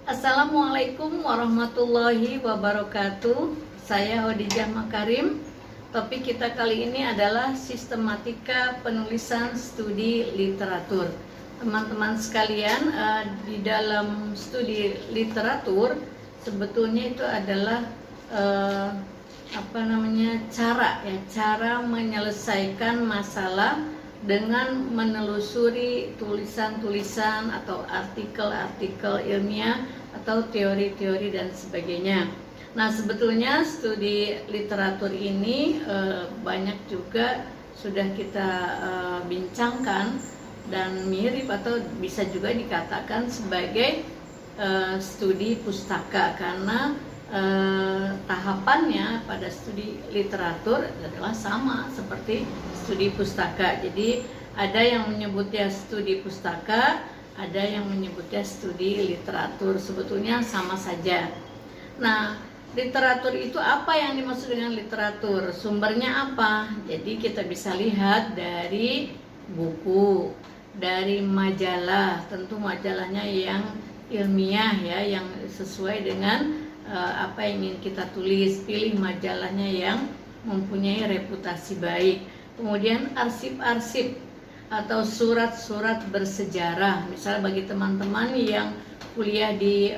Assalamualaikum warahmatullahi wabarakatuh. Saya Hodijah Makarim. Topik kita kali ini adalah sistematika penulisan studi literatur. Teman-teman sekalian, di dalam studi literatur sebetulnya itu adalah cara menyelesaikan masalah dengan menelusuri tulisan-tulisan atau artikel-artikel ilmiah atau teori-teori dan sebagainya. Nah, sebetulnya studi literatur ini banyak juga sudah kita bincangkan dan mirip atau bisa juga dikatakan sebagai studi pustaka, karena tahapannya pada studi literatur adalah sama seperti studi pustaka. Jadi ada yang menyebutnya studi pustaka, ada yang menyebutnya studi literatur. Sebetulnya sama saja. Nah, literatur itu apa yang dimaksud dengan literatur? Sumbernya apa? Jadi kita bisa lihat dari buku, dari majalah, tentu majalahnya yang ilmiah ya, yang sesuai dengan apa yang ingin kita tulis. Pilih majalahnya yang mempunyai reputasi baik. Kemudian arsip-arsip atau surat-surat bersejarah. Misal bagi teman-teman yang kuliah di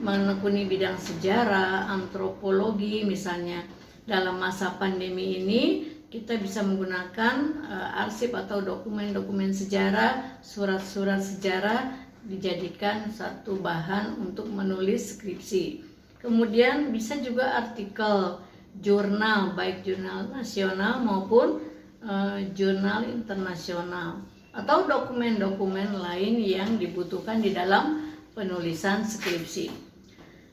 menekuni bidang sejarah, antropologi misalnya, dalam masa pandemi ini kita bisa menggunakan arsip atau dokumen-dokumen sejarah, surat-surat sejarah dijadikan satu bahan untuk menulis skripsi. Kemudian bisa juga artikel, jurnal, baik jurnal nasional maupun jurnal internasional, atau dokumen-dokumen lain yang dibutuhkan di dalam penulisan skripsi.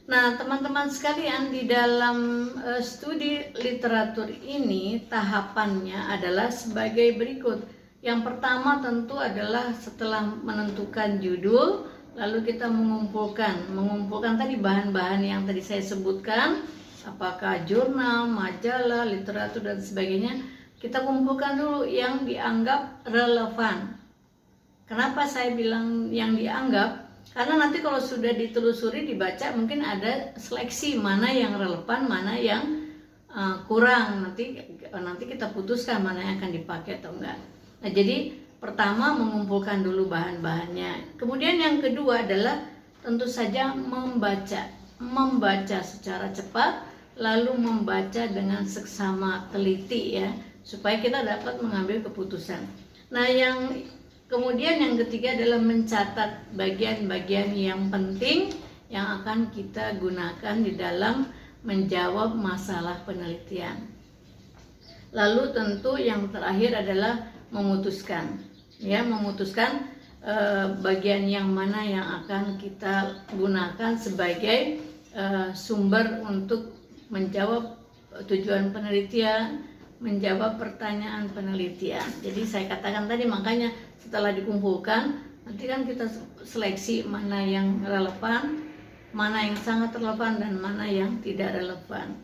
Nah, teman-teman sekalian, di dalam studi literatur ini tahapannya adalah sebagai berikut. Yang pertama tentu adalah setelah menentukan judul, lalu kita mengumpulkan tadi bahan-bahan yang tadi saya sebutkan, apakah jurnal, majalah, literatur dan sebagainya. Kita kumpulkan dulu yang dianggap relevan. Kenapa saya bilang yang dianggap? Karena nanti kalau sudah ditelusuri, dibaca, mungkin ada seleksi mana yang relevan, mana yang kurang. Nanti kita putuskan mana yang akan dipakai atau enggak. Nah, jadi pertama mengumpulkan dulu bahan-bahannya. Kemudian yang kedua adalah tentu saja membaca secara cepat, lalu membaca dengan seksama teliti ya, supaya kita dapat mengambil keputusan. Nah, kemudian yang ketiga adalah mencatat bagian-bagian yang penting yang akan kita gunakan di dalam menjawab masalah penelitian. Lalu tentu yang terakhir adalah memutuskan bagian yang mana yang akan kita gunakan sebagai sumber untuk menjawab tujuan penelitian, menjawab pertanyaan penelitian. Jadi saya katakan tadi, makanya setelah dikumpulkan nanti kan kita seleksi mana yang relevan, mana yang sangat relevan, dan mana yang tidak relevan.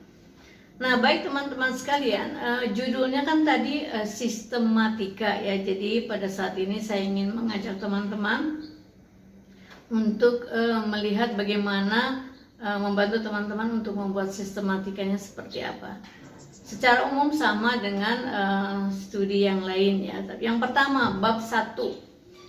Nah, baik teman-teman sekalian, judulnya kan tadi sistematika ya. Jadi pada saat ini saya ingin mengajak teman-teman untuk melihat bagaimana membantu teman-teman untuk membuat sistematikanya seperti apa. Secara umum sama dengan studi yang lain ya. Tapi yang pertama, bab 1.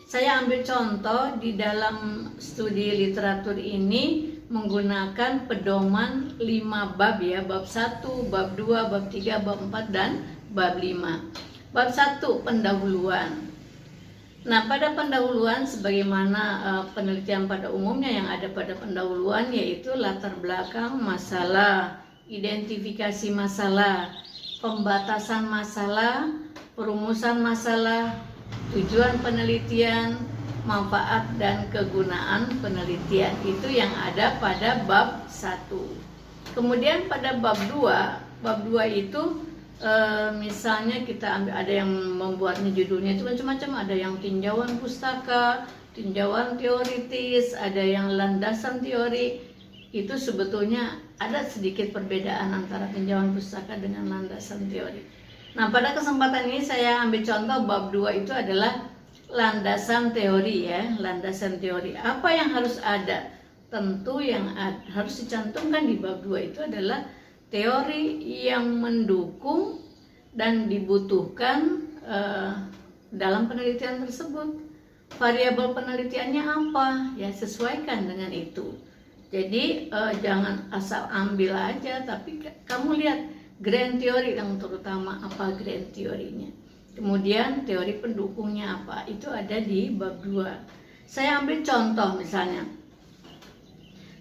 Saya ambil contoh di dalam studi literatur ini menggunakan pedoman 5 bab ya, bab 1, bab 2, bab 3, bab 4, dan bab 5. Bab 1, pendahuluan. Nah, pada pendahuluan sebagaimana penelitian pada umumnya yang ada pada pendahuluan, yaitu latar belakang masalah, identifikasi masalah, pembatasan masalah, perumusan masalah, tujuan penelitian, manfaat dan kegunaan penelitian. Itu yang ada pada bab 1. Kemudian pada bab 2 itu misalnya kita ambil, ada yang membuatnya judulnya itu macam-macam, ada yang tinjauan pustaka, tinjauan teoritis, ada yang landasan teori. Itu sebetulnya ada sedikit perbedaan antara tinjauan pustaka dengan landasan teori. Nah, pada kesempatan ini saya ambil contoh bab 2 itu adalah landasan teori ya, landasan teori. Apa yang harus ada? tentu yang harus dicantumkan di bab 2 itu adalah teori yang mendukung dan dibutuhkan dalam penelitian tersebut. Variabel penelitiannya apa? Ya, sesuaikan dengan itu. Jadi jangan asal ambil aja, tapi kamu lihat grand teori yang terutama apa grand teorinya. Kemudian teori pendukungnya apa? Itu ada di bab 2. Saya ambil contoh misalnya.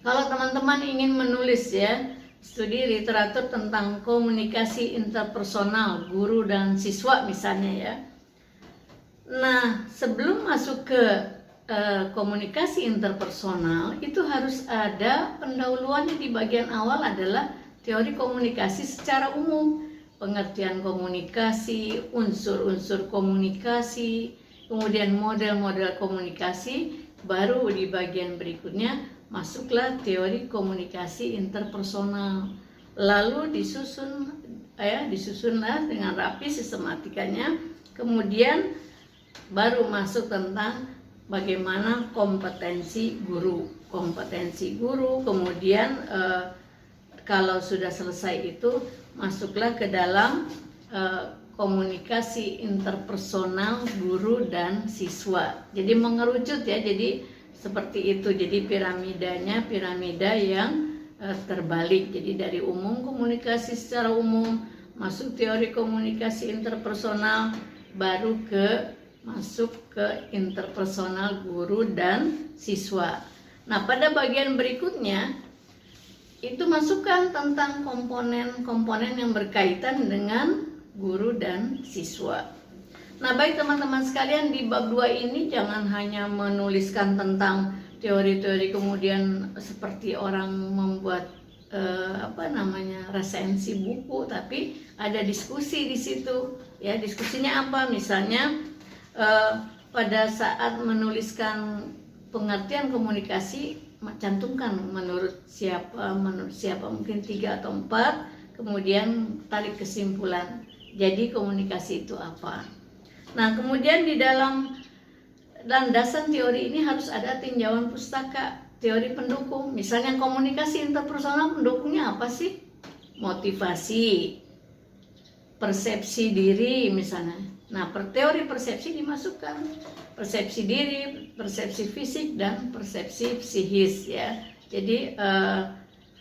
Kalau teman-teman ingin menulis ya, studi literatur tentang komunikasi interpersonal guru dan siswa misalnya ya. Nah, sebelum masuk ke komunikasi interpersonal itu harus ada pendahuluannya. Di bagian awal adalah teori komunikasi secara umum, pengertian komunikasi, unsur-unsur komunikasi, kemudian model-model komunikasi. Baru di bagian berikutnya masuklah teori komunikasi interpersonal. Lalu disusunlah dengan rapi sistematikanya. Kemudian baru masuk tentang bagaimana kompetensi guru. Kemudian kalau sudah selesai itu masuklah ke dalam komunikasi interpersonal guru dan siswa. Jadi mengerucut ya, jadi seperti itu. Jadi piramida yang terbalik. Jadi dari umum, komunikasi secara umum, masuk teori komunikasi interpersonal, baru masuk ke interpersonal guru dan siswa. Nah, pada bagian berikutnya itu masukkan tentang komponen-komponen yang berkaitan dengan guru dan siswa. Nah, baik teman-teman sekalian, di bab 2 ini jangan hanya menuliskan tentang teori-teori kemudian seperti orang membuat resensi buku, tapi ada diskusi di situ. Ya, diskusinya apa? Misalnya pada saat menuliskan pengertian komunikasi, cantumkan menurut siapa mungkin 3 atau 4, kemudian tarik kesimpulan. Jadi komunikasi itu apa? Nah, kemudian di dalam landasan teori ini harus ada tinjauan pustaka, teori pendukung. Misalnya komunikasi interpersonal, pendukungnya apa sih? Motivasi, persepsi diri misalnya. Nah, teori persepsi dimasukkan, persepsi diri, persepsi fisik, dan persepsi psikis ya. Jadi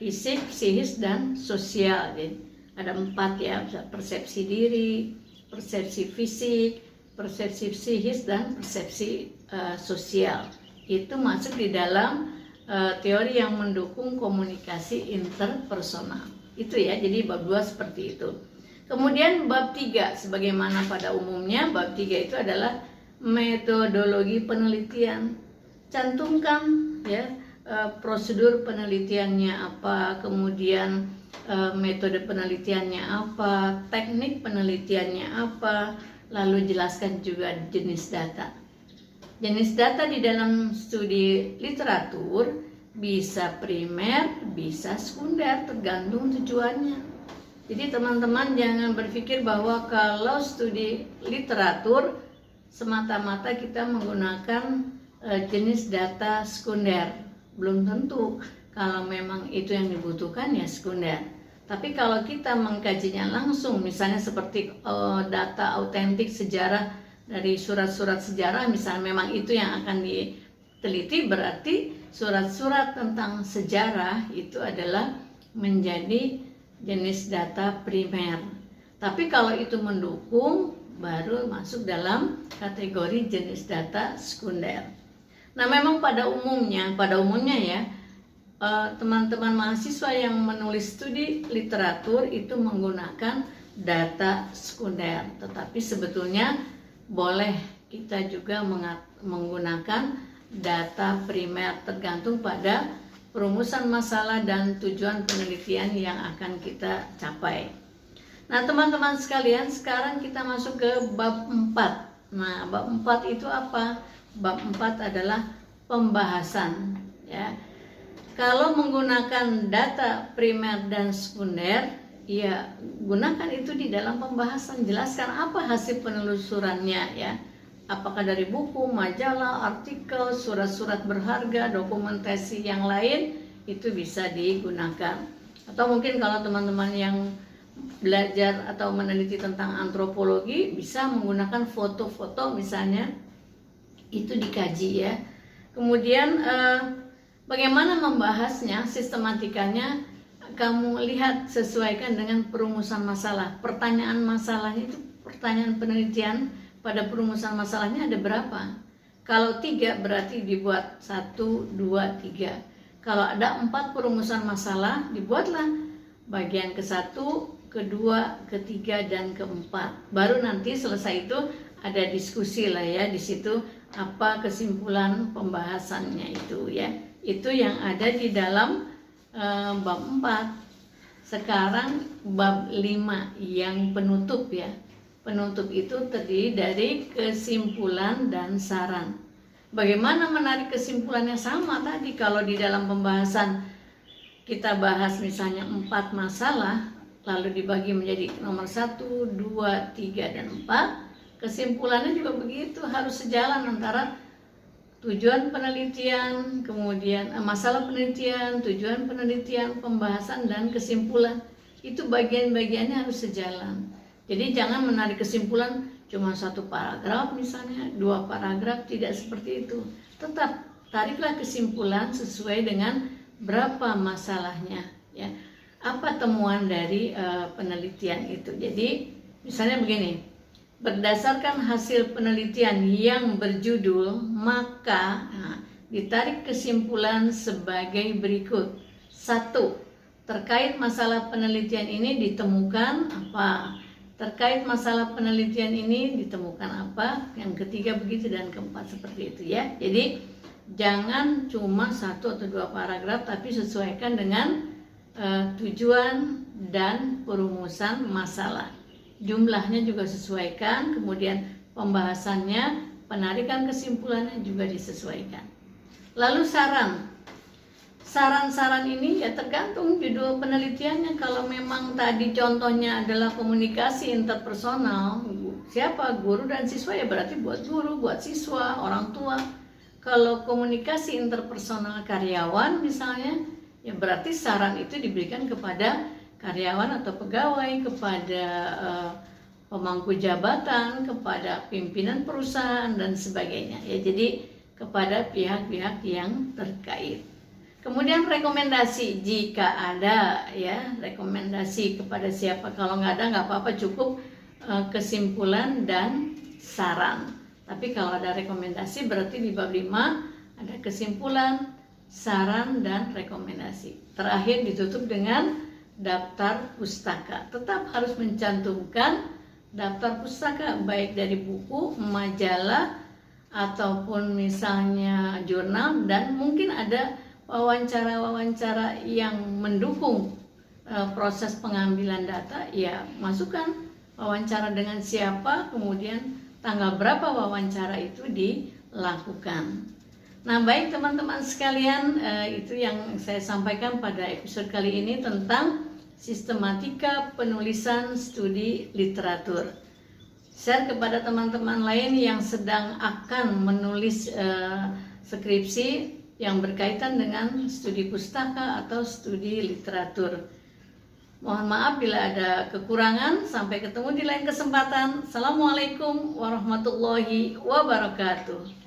fisik, psikis, dan sosial. Jadi ada 4 ya, persepsi diri, persepsi fisik, persepsi psikis, dan persepsi sosial. Itu masuk di dalam teori yang mendukung komunikasi interpersonal. Itu ya, jadi bab 2 seperti itu. Kemudian bab 3, sebagaimana pada umumnya, bab 3 itu adalah metodologi penelitian. Cantumkan ya prosedur penelitiannya apa, kemudian metode penelitiannya apa, teknik penelitiannya apa, lalu jelaskan juga jenis data. Jenis data di dalam studi literatur bisa primer, bisa sekunder, tergantung tujuannya. Jadi teman-teman jangan berpikir bahwa kalau studi literatur semata-mata kita menggunakan jenis data sekunder. Belum tentu. Kalau memang itu yang dibutuhkan ya sekunder. Tapi kalau kita mengkajinya langsung, misalnya seperti data autentik sejarah dari surat-surat sejarah, misalnya memang itu yang akan diteliti, berarti surat-surat tentang sejarah itu adalah menjadi jenis data primer. Tapi kalau itu mendukung, baru masuk dalam kategori jenis data sekunder. Nah, memang pada umumnya ya, teman-teman mahasiswa yang menulis studi literatur itu menggunakan data sekunder. Tetapi sebetulnya boleh kita juga menggunakan data primer, tergantung pada perumusan masalah dan tujuan penelitian yang akan kita capai. Nah, teman-teman sekalian, sekarang kita masuk ke bab 4. Nah, bab 4 itu apa? Bab 4 adalah pembahasan ya. Kalau menggunakan data primer dan sekunder, ya gunakan itu di dalam pembahasan. Jelaskan apa hasil penelusurannya ya. apakah dari buku, majalah, artikel, surat-surat berharga, dokumentasi yang lain, itu bisa digunakan. Atau mungkin kalau teman-teman yang belajar atau meneliti tentang antropologi, bisa menggunakan foto-foto misalnya, itu dikaji ya. Kemudian bagaimana membahasnya, sistematikanya, kamu lihat, sesuaikan dengan perumusan masalah. Pertanyaan masalahnya itu, pertanyaan penelitian pada perumusan masalahnya ada berapa? Kalau 3 berarti dibuat 1, 2, 3. Kalau ada 4 perumusan masalah, dibuatlah bagian ke-1, ke-2, ke-3, dan ke-4. Baru nanti selesai itu ada diskusi lah ya di situ, apa kesimpulan pembahasannya itu ya. Itu yang ada di dalam bab 4. Sekarang bab 5 yang penutup ya. Penutup itu terdiri dari kesimpulan dan saran. Bagaimana menarik kesimpulannya? Sama tadi, kalau di dalam pembahasan kita bahas misalnya 4 masalah, lalu dibagi menjadi nomor 1, 2, 3, dan 4, kesimpulannya juga begitu, harus sejalan antara tujuan penelitian, kemudian masalah penelitian, tujuan penelitian, pembahasan, dan kesimpulan. Itu bagian-bagiannya harus sejalan. Jadi jangan menarik kesimpulan cuma 1 paragraf misalnya, 2 paragraf, tidak seperti itu. Tetap tariklah kesimpulan sesuai dengan berapa masalahnya ya. Apa temuan dari penelitian itu. Jadi misalnya begini, berdasarkan hasil penelitian yang berjudul, maka ditarik kesimpulan sebagai berikut. 1. Terkait masalah penelitian ini ditemukan apa? Terkait masalah penelitian ini ditemukan apa? Yang ketiga begitu, dan keempat seperti itu ya. Jadi jangan cuma 1 atau 2 paragraf, tapi sesuaikan dengan tujuan dan perumusan masalah. Jumlahnya juga sesuaikan, kemudian pembahasannya, penarikan kesimpulannya juga disesuaikan. Lalu saran-saran ini ya tergantung judul penelitiannya. Kalau memang tadi contohnya adalah komunikasi interpersonal, siapa? Guru dan siswa, ya berarti buat guru, buat siswa, orang tua. Kalau komunikasi interpersonal karyawan misalnya, ya berarti saran itu diberikan kepada karyawan atau pegawai, kepada pemangku jabatan, kepada pimpinan perusahaan, dan sebagainya ya. Jadi kepada pihak-pihak yang terkait. Kemudian rekomendasi, jika ada ya, rekomendasi kepada siapa. Kalau nggak ada nggak apa-apa, cukup kesimpulan dan saran. Tapi kalau ada rekomendasi berarti di bab 5 ada kesimpulan, saran, dan rekomendasi. Terakhir ditutup dengan daftar pustaka. Tetap harus mencantumkan daftar pustaka, baik dari buku, majalah, ataupun misalnya jurnal, dan mungkin ada wawancara-wawancara yang mendukung proses pengambilan data, ya masukkan wawancara dengan siapa, kemudian tanggal berapa wawancara itu dilakukan. Nah baik teman-teman sekalian, itu yang saya sampaikan pada episode kali ini tentang sistematika penulisan studi literatur. Share kepada teman-teman lain yang sedang akan menulis skripsi yang berkaitan dengan studi pustaka atau studi literatur. Mohon maaf bila ada kekurangan. Sampai ketemu di lain kesempatan. Assalamualaikum warahmatullahi wabarakatuh.